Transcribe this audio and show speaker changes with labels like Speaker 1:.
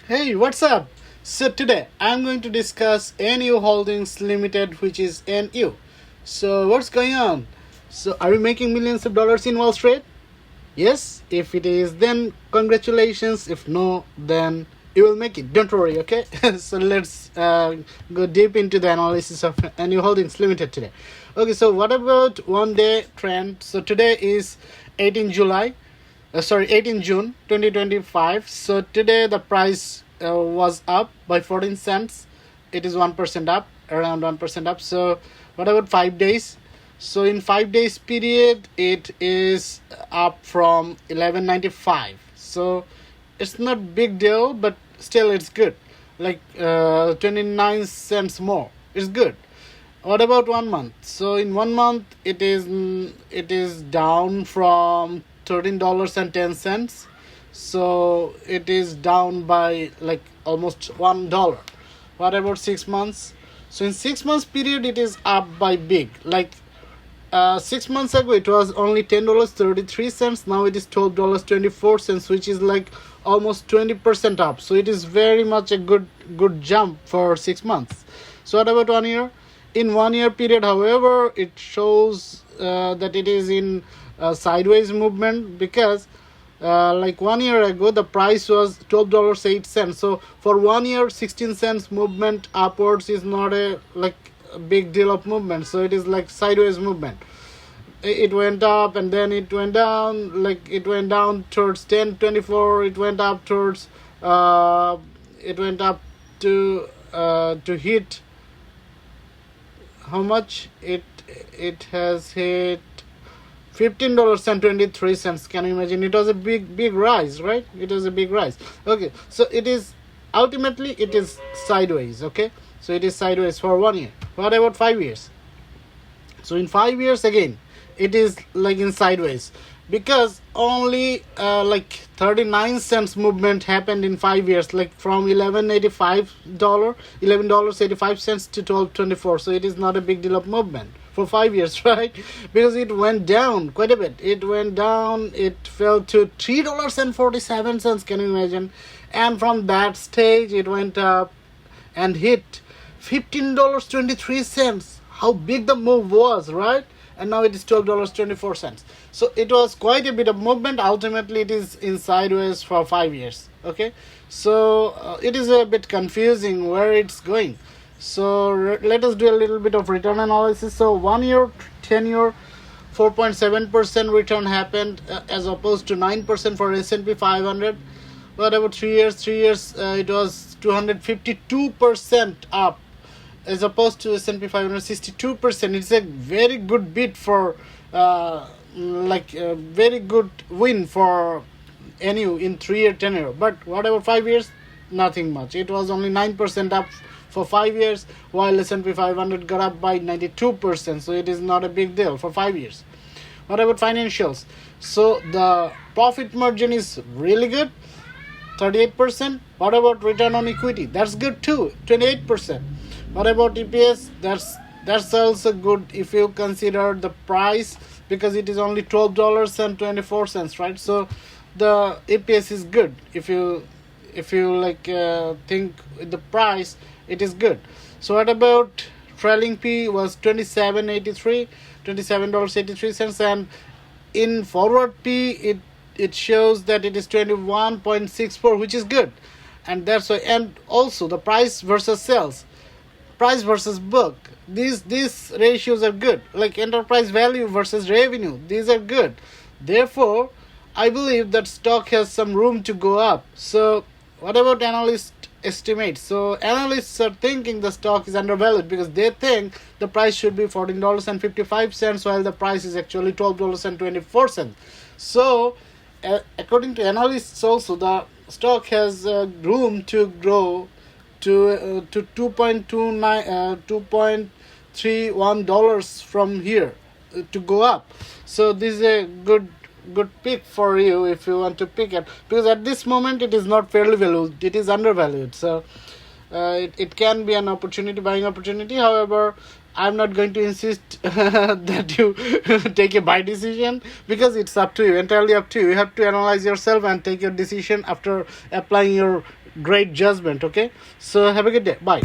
Speaker 1: Hey, what's up? So today I'm going to discuss Nu Holdings Limited, which is NU. So what's going on? So are you making millions of dollars in Wall Street? Yes, if it is, then congratulations. If no, then you will make it. Don't worry, okay? So let's go deep into the analysis of NU Holdings Limited today. Okay, so what about one day trend? So today is 18 July. 18 June 2025. So today the price was up by 14 cents. It is 1% up, around 1% up. So what about 5 days? So in 5 days period, it is up from 11.95. So it's not big deal, but still it's good. Like 29 cents more. It's good. What about 1 month? So in 1 month, it is down from $13.10. So it is down by like almost $1. What about 6 months? So in 6 months period, it is up by big. Like 6 months ago, it was only $10.33. Now it is $12.24, which is like almost 20% up. So it is very much a good jump for 6 months. So what about 1 year? In 1 year period, however, it shows that it is in sideways movement, because like 1 year ago the price was $12.08. So for 1 year, 16 cents movement upwards is not a big deal of movement. So it is like sideways movement. It went up and then it went down. Like it went down towards 10.24. It went up towards it went up to hit how much? It has hit $15.23. Can you imagine? It was a big rise, right? It was a big rise. Okay, so it is ultimately it is sideways. Okay, so it is sideways for 1 year. What about 5 years? So in 5 years again, it is like in sideways, because only like 39 cents movement happened in 5 years, like from $11.85 to $12.24. So it is not a big deal of movement for 5 years, right? Because it went down quite a bit. It went down, it fell to $3.47. Can you imagine? And from that stage, it went up and hit $15.23. How big the move was, right? And now it is $12.24. So it was quite a bit of movement. Ultimately, it is in sideways for 5 years. Okay, so it is a bit confusing where it's going. So let us do a little bit of return analysis. So 1 year, 10 year, 4.7% return happened, as opposed to 9% for S&P 500. What about 3 years? 3 years, it was 252% up, as opposed to S&P 500 62%. It's a very good bid for a very good win for NU in 3 year, 10 year. But what about 5 years? Nothing much. It was only 9% up for 5 years, while S&P 500 got up by 92%. So it is not a big deal for 5 years. What about financials? So the profit margin is really good, 38%. What about return on equity? That's good too, 28%. What about EPS? That's also good if you consider the price, because it is only $12.24, right? So the EPS is good if you think the price, it is good. So what about trailing P was $27.83, and in forward P it shows that it is 21.64, which is good. And that's why, and also the price versus sales, price versus book, these ratios are good. Like enterprise value versus revenue, these are good. Therefore, I believe that stock has some room to go up. So what about analyst estimates? So analysts are thinking the stock is undervalued, because they think the price should be $14.55, while the price is actually $12.24. So according to analysts also, the stock has room to grow to $2.31 from here, to go up. So this is a good pick for you if you want to pick it, because at this moment it is not fairly valued, it is undervalued. So it can be an opportunity, buying opportunity. However, I'm not going to insist that you take a buy decision, because it's up to you, entirely up to you. You have to analyze yourself and take your decision after applying your great judgment. Okay, so have a good day. Bye.